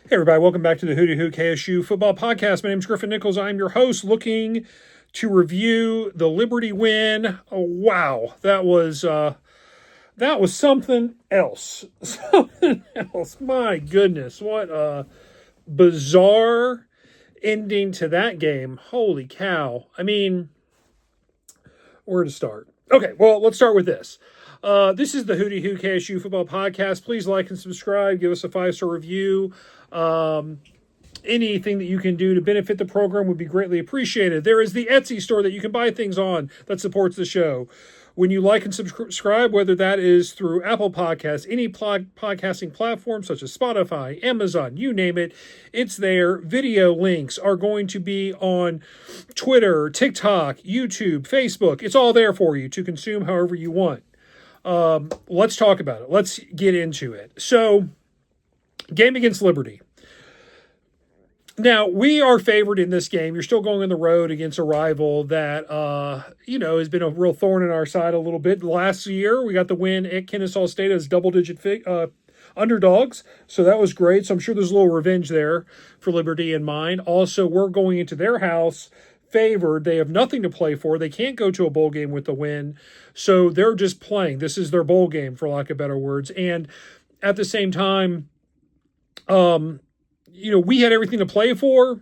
Hey, everybody, welcome back to the Hooty Hoo KSU football podcast. My name is Griffin Nichols. I'm your host, looking to review the Liberty win. Oh, wow, that was something else. Something else. My goodness, what a bizarre ending to that game. Holy cow. I mean, where to start? Okay, well, let's start with this. This is the Hooty Hoo KSU football podcast. Please like and subscribe. Give us a 5-star review. Anything that you can do to benefit the program would be greatly appreciated. There is the Etsy store that you can buy things on that supports the show. When you like and subscribe, whether that is through Apple Podcasts, any podcasting platform such as Spotify, Amazon, you name it, it's there. Video links are going to be on Twitter, TikTok, YouTube, Facebook. It's all there for you to consume however you want. Let's talk about it. Let's get into it. So, game against Liberty. Now, we are favored in this game. You're still going on the road against a rival that, has been a real thorn in our side a little bit. Last year, we got the win at Kennesaw State as double-digit underdogs, so that was great. So I'm sure there's a little revenge there for Liberty in mind. Also, we're going into their house favored. They have nothing to play for. They can't go to a bowl game with the win, so they're just playing. This is their bowl game, for lack of better words. And at the same time, we had everything to play for,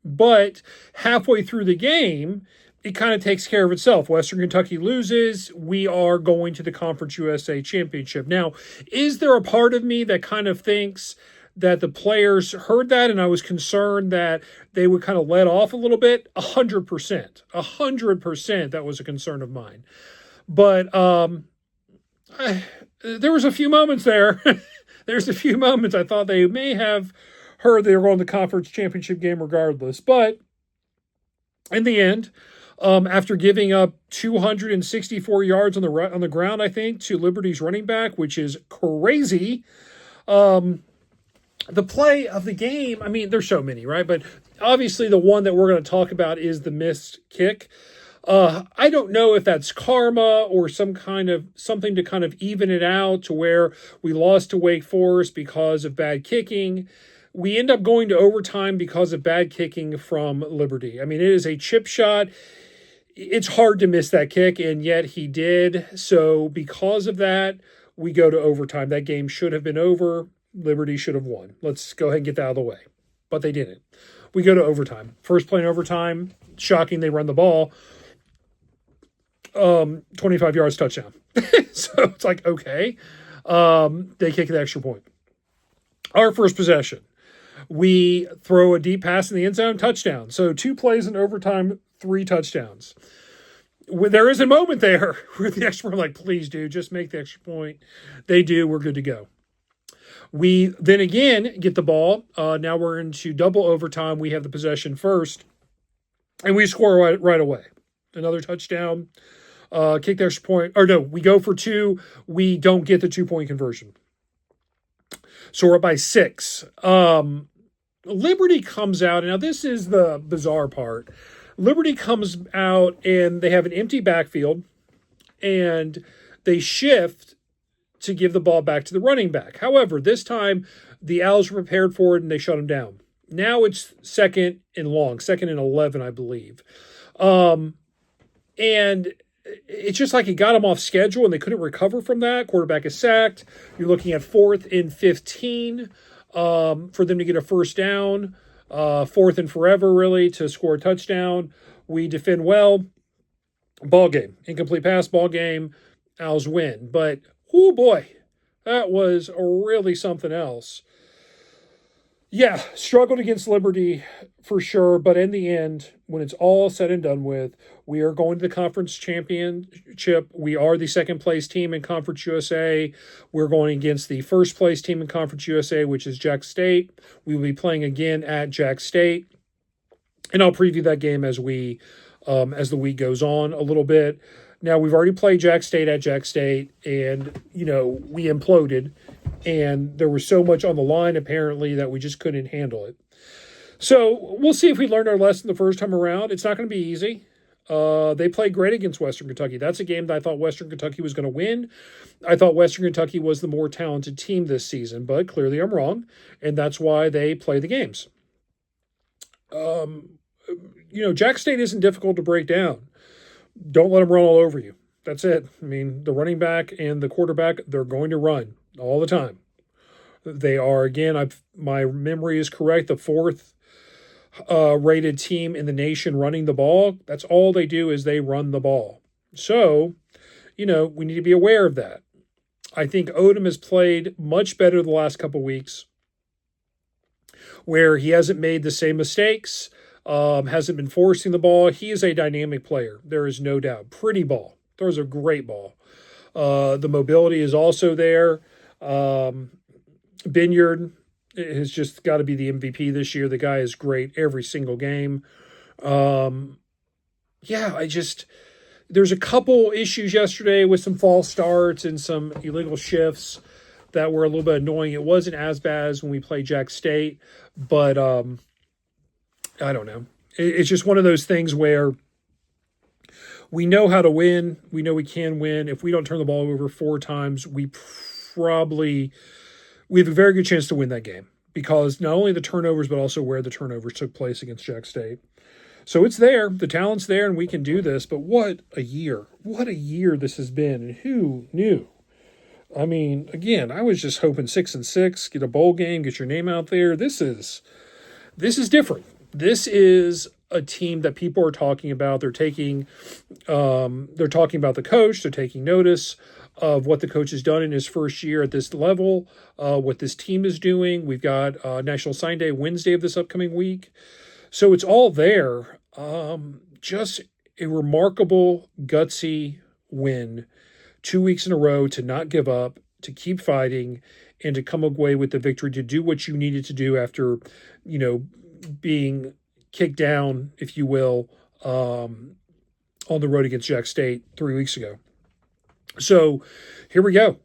but halfway through the game, it kind of takes care of itself. Western Kentucky loses. We are going to the Conference USA Championship. Now, is there a part of me that kind of thinks that the players heard that and I was concerned that they would kind of let off a little bit? 100%. 100% that was a concern of mine. But there was a few moments there. There's a few moments I thought they may have heard they were going to the conference championship game regardless. But in the end, after giving up 264 yards on the ground, I think, to Liberty's running back, which is crazy. The play of the game, I mean, there's so many, right? But obviously the one that we're going to talk about is the missed kick. I don't know if that's karma or something to kind of even it out to where we lost to Wake Forest because of bad kicking. We end up going to overtime because of bad kicking from Liberty. I mean, it is a chip shot. It's hard to miss that kick, and yet he did. So because of that, we go to overtime. That game should have been over. Liberty should have won. Let's go ahead and get that out of the way. But they didn't. We go to overtime. First play in overtime. Shocking, they run the ball. 25 yards, touchdown. So it's like, okay. They kick the extra point. Our first possession. We throw a deep pass in the end zone, touchdown. So 2 plays in overtime, 3 touchdowns. There is a moment there where the extra point, like, please, dude, just make the extra point. They do. We're good to go. We then again get the ball. Now we're into double overtime. We have the possession first, and we score right away. Another touchdown. Kick the extra point. Or no, we go for 2. We don't get the 2-point conversion. So we're up by 6. Liberty comes out. Now, this is the bizarre part. Liberty comes out, and they have an empty backfield, and they shift to give the ball back to the running back. However, this time, the Owls were prepared for it, and they shut him down. Now it's 2nd and 11, I believe. And it's just like it got them off schedule, and they couldn't recover from that. Quarterback is sacked. You're looking at 4th and 15 for them to get a first down. 4th and forever, really, to score a touchdown. We defend well. Ball game. Incomplete pass, ball game. Owls win. But, oh boy, that was really something else. Yeah, struggled against Liberty for sure, but in the end, when it's all said and done with, we are going to the conference championship. We are the second-place team in Conference USA. We're going against the first-place team in Conference USA, which is Jax State. We will be playing again at Jax State, and I'll preview that game as the week goes on a little bit. Now, we've already played Jax State at Jax State, and, we imploded. And there was so much on the line, apparently, that we just couldn't handle it. So we'll see if we learned our lesson the first time around. It's not going to be easy. They played great against Western Kentucky. That's a game that I thought Western Kentucky was going to win. I thought Western Kentucky was the more talented team this season, but clearly I'm wrong, and that's why they play the games. Jax State isn't difficult to break down. Don't let them run all over you. That's it. I mean, the running back and the quarterback, they're going to run all the time. They are, again, my memory is correct, the fourth rated team in the nation running the ball. That's all they do is they run the ball. So, we need to be aware of that. I think Odom has played much better the last couple of weeks, where he hasn't made the same mistakes, hasn't been forcing the ball. He is a dynamic player. There is no doubt. Pretty ball. Throws a great ball. The mobility is also there. Binyard has just got to be the MVP this year. The guy is great every single game. There's a couple issues yesterday with some false starts and some illegal shifts that were a little bit annoying. It wasn't as bad as when we played Jax State, but I don't know. It's just one of those things where we know how to win. We know we can win. If we don't turn the ball over 4 times, we have a very good chance to win that game, because not only the turnovers, but also where the turnovers took place against Jax State. So it's there. The talent's there, and we can do this. But what a year. What a year this has been. And who knew? I mean, again, I was just hoping 6-6, get a bowl game, get your name out there. This is different. This is a team that people are talking about. They're talking about the coach. They're taking notice of what the coach has done in his first year at this level, what this team is doing. We've got National Sign Day Wednesday of this upcoming week. So it's all there. Just a remarkable, gutsy win 2 weeks in a row to not give up, to keep fighting, and to come away with the victory, to do what you needed to do after, being kicked down, if you will, on the road against Jax State 3 weeks ago. So here we go.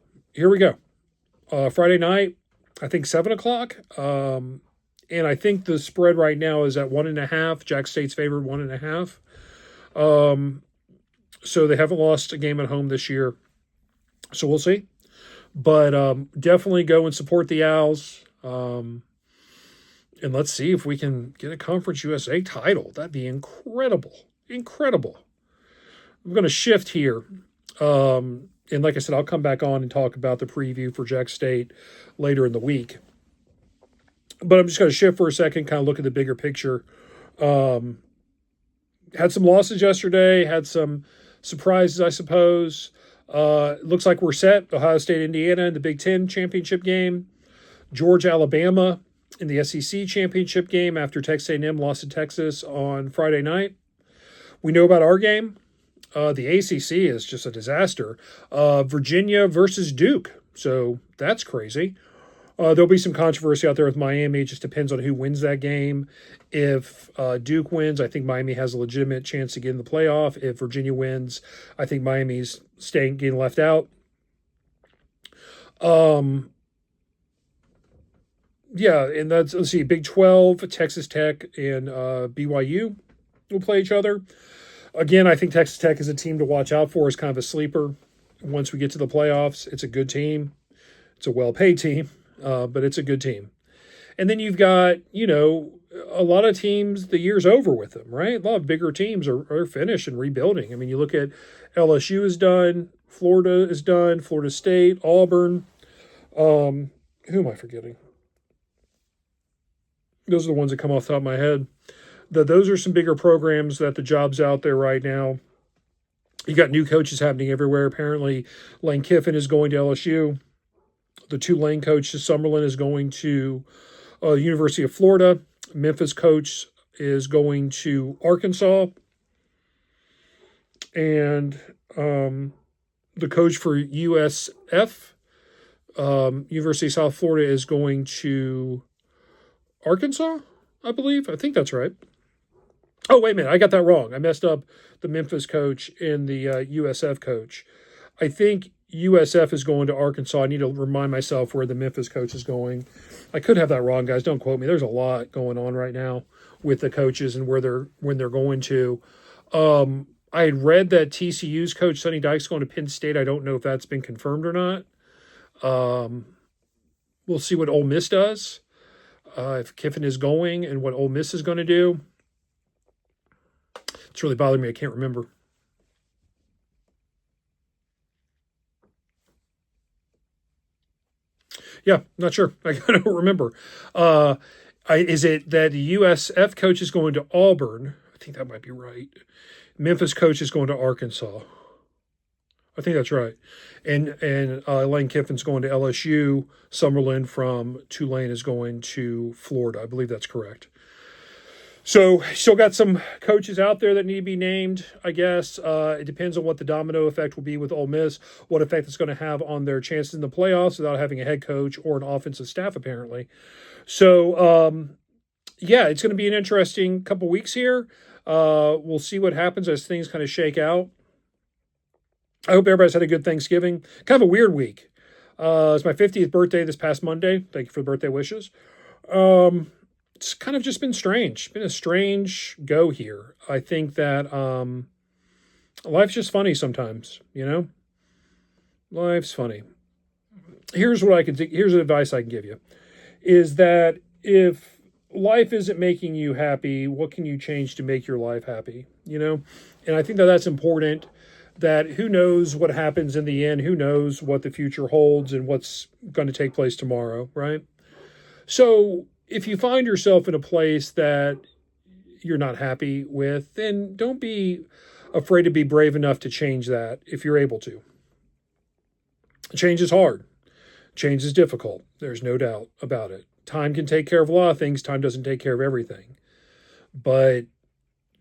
Friday night, I think 7 o'clock. And I think the spread right now is at 1.5. Jax State's favored 1.5. So they haven't lost a game at home this year. So we'll see. But definitely go and support the Owls. And let's see if we can get a Conference USA title. That'd be incredible. Incredible. I'm going to shift here. And like I said, I'll come back on and talk about the preview for Jax State later in the week. But I'm just going to shift for a second, kind of look at the bigger picture. Had some losses yesterday, had some surprises, I suppose. Looks like we're set. Ohio State, Indiana in the Big Ten championship game. Georgia, Alabama in the SEC championship game after Texas A&M lost to Texas on Friday night. We know about our game. The ACC is just a disaster. Virginia versus Duke. So that's crazy. There'll be some controversy out there with Miami. It just depends on who wins that game. If Duke wins, I think Miami has a legitimate chance to get in the playoff. If Virginia wins, I think Miami's getting left out. And let's see, Big 12, Texas Tech and BYU will play each other. Again, I think Texas Tech is a team to watch out for. It's kind of a sleeper. Once we get to the playoffs, it's a good team. It's a well-paid team, but it's a good team. And then you've got, a lot of teams, the year's over with them, right? A lot of bigger teams are finished and rebuilding. I mean, you look at LSU is done, Florida is done, Florida State, Auburn. Who am I forgetting? Those are the ones that come off the top of my head. Those are some bigger programs that the job's out there right now. You got new coaches happening everywhere. Apparently, Lane Kiffin is going to LSU. The Tulane coach, Summerlin, is going to University of Florida. Memphis coach is going to Arkansas. And the coach for USF, University of South Florida, is going to Arkansas, I believe. I think that's right. Oh, wait a minute. I got that wrong. I messed up the Memphis coach and the USF coach. I think USF is going to Arkansas. I need to remind myself where the Memphis coach is going. I could have that wrong, guys. Don't quote me. There's a lot going on right now with the coaches and when they're going to. I had read that TCU's coach Sonny Dykes going to Penn State. I don't know if that's been confirmed or not. We'll see what Ole Miss does. If Kiffin is going and what Ole Miss is going to do. It's really bothering me. I can't remember. Yeah, not sure. I don't remember. Is it that the USF coach is going to Auburn? I think that might be right. Memphis coach is going to Arkansas. I think that's right. And Lane Kiffin's going to LSU. Summerlin from Tulane is going to Florida. I believe that's correct. So still got some coaches out there that need to be named, I guess. It depends on what the domino effect will be with Ole Miss, what effect it's going to have on their chances in the playoffs without having a head coach or an offensive staff, apparently. So, yeah, it's going to be an interesting couple weeks here. We'll see what happens as things kind of shake out. I hope everybody's had a good Thanksgiving. Kind of a weird week. It's my 50th birthday this past Monday. Thank you for the birthday wishes. It's kind of just been strange. It's been a strange go here. I think that life's just funny sometimes, you know? Life's funny. Here's here's advice I can give you. Is that if life isn't making you happy, what can you change to make your life happy? You know? And I think that that's important. That who knows what happens in the end, who knows what the future holds and what's going to take place tomorrow, right? So if you find yourself in a place that you're not happy with, then don't be afraid to be brave enough to change that if you're able to. Change is hard. Change is difficult. There's no doubt about it. Time can take care of a lot of things. Time doesn't take care of everything. But,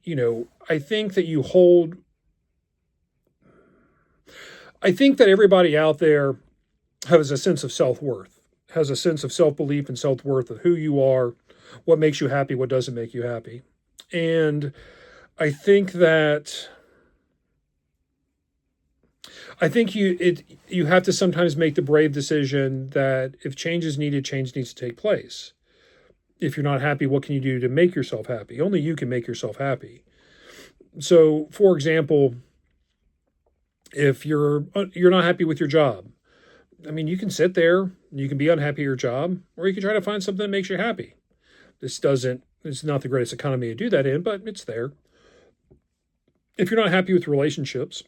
you know, I think that everybody out there has a sense of self-worth, has a sense of self-belief and self-worth of who you are, what makes you happy, what doesn't make you happy. And I think you have to sometimes make the brave decision that if change is needed, change needs to take place. If you're not happy, what can you do to make yourself happy? Only you can make yourself happy. So, for example, if you're not happy with your job, I mean, you can sit there, you can be unhappy at your job, or you can try to find something that makes you happy. It's not the greatest economy to do that in, but it's there. If you're not happy with relationships,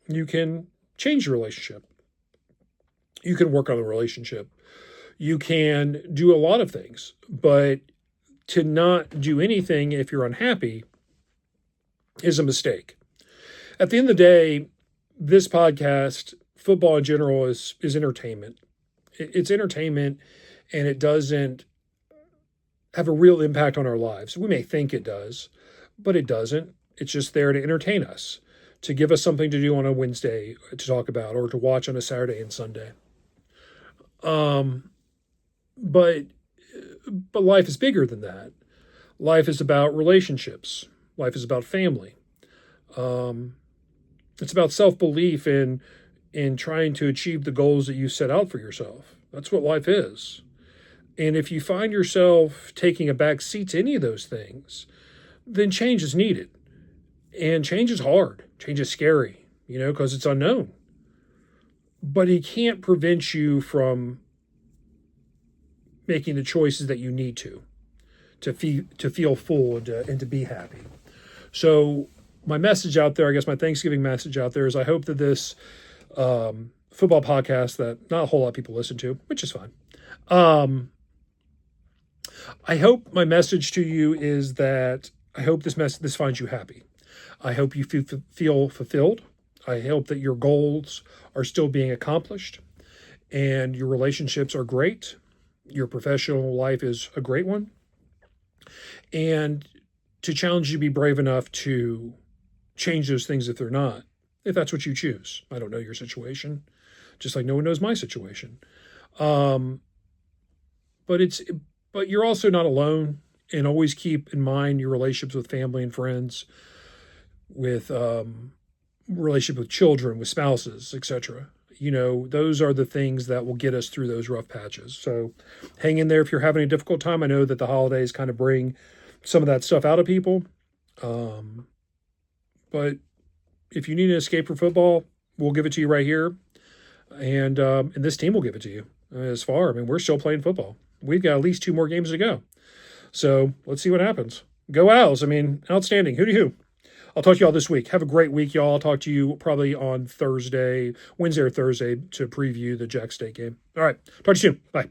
you can change your relationship. You can work on the relationship. You can do a lot of things, but to not do anything if you're unhappy is a mistake. At the end of the day, this podcast, football in general, is entertainment. It's entertainment, and it doesn't have a real impact on our lives. We may think it does, but it doesn't. It's just there to entertain us, to give us something to do on a Wednesday to talk about or to watch on a Saturday and Sunday. But life is bigger than that. Life is about relationships. Life is about family. It's about self-belief in trying to achieve the goals that you set out for yourself. That's what life is. And if you find yourself taking a back seat to any of those things, then change is needed. And change is hard. Change is scary, because it's unknown. But it can't prevent you from making the choices that you need to feel full and to be happy. So my message out there, I guess my Thanksgiving message out there is I hope that this football podcast that not a whole lot of people listen to, which is fine. I hope my message to you is that I hope this finds you happy. I hope you feel fulfilled. I hope that your goals are still being accomplished and your relationships are great. Your professional life is a great one. And to challenge you to be brave enough to change those things if they're not, if that's what you choose. I don't know your situation, just like no one knows my situation. But you're also not alone, and always keep in mind your relationships with family and friends, with relationship with children, with spouses, etc. Those are the things that will get us through those rough patches. So hang in there if you're having a difficult time. I know that the holidays kind of bring some of that stuff out of people. But if you need an escape from football, we'll give it to you right here. And this team will give it to you. As far, I mean, we're still playing football. We've got at least 2 more games to go. So let's see what happens. Go Owls. I mean, outstanding. Hooty Hoo. I'll talk to you all this week. Have a great week, y'all. I'll talk to you probably on Wednesday or Thursday, to preview the Jax State game. All right. Talk to you soon. Bye.